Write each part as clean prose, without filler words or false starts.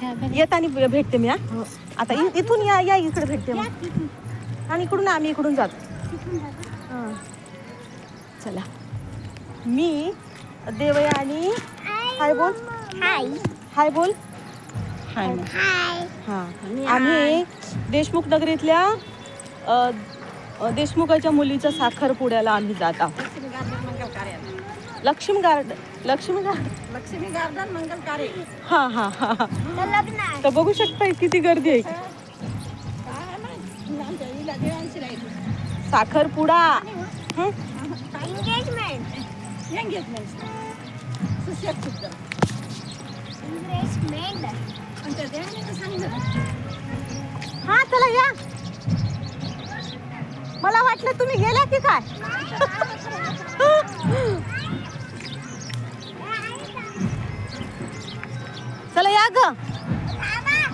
येताना भेटते मी. हा आता इथून या इकडे भेटते मग. आणि इकडून आम्ही इकडून जातो. हां चला. मी देवया आणि हाय बोल. हाय बोल. हाय. हां आम्ही देशमुख नगरीतल्या देशमुखाच्या मुलीच्या साखरपुड्याला आम्ही जात आहोत. लक्ष्मी गार्डन मंगल कार्य. हां हां हां तर बघू शकता किती गर्दी आहे. साखरपुडा. हा चला या. मला वाटलं तुम्ही गेल्या की काय. चला या ग.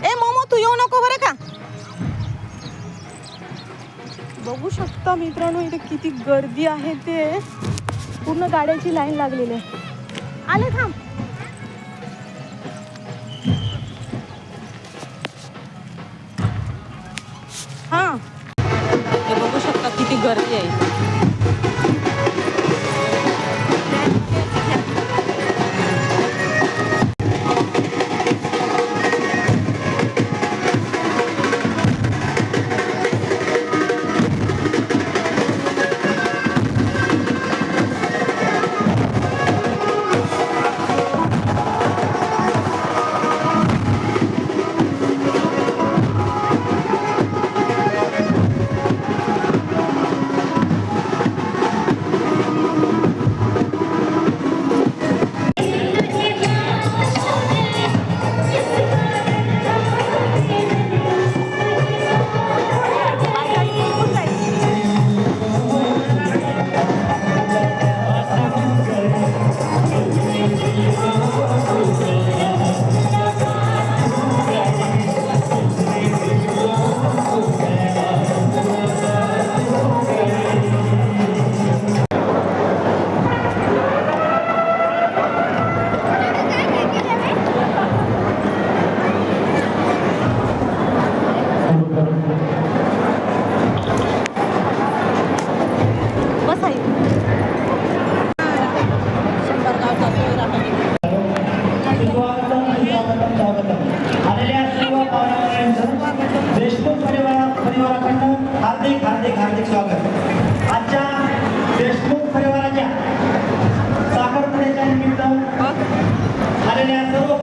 ए मोमो तू येऊ नको बरं का. बघू शकता मित्रांनो इथे किती गर्दी आहे. ते पूर्ण गाड्याची लाईन लागलेली आहे. आले थांब. हा हे बघू शकता किती गर्दी आहे.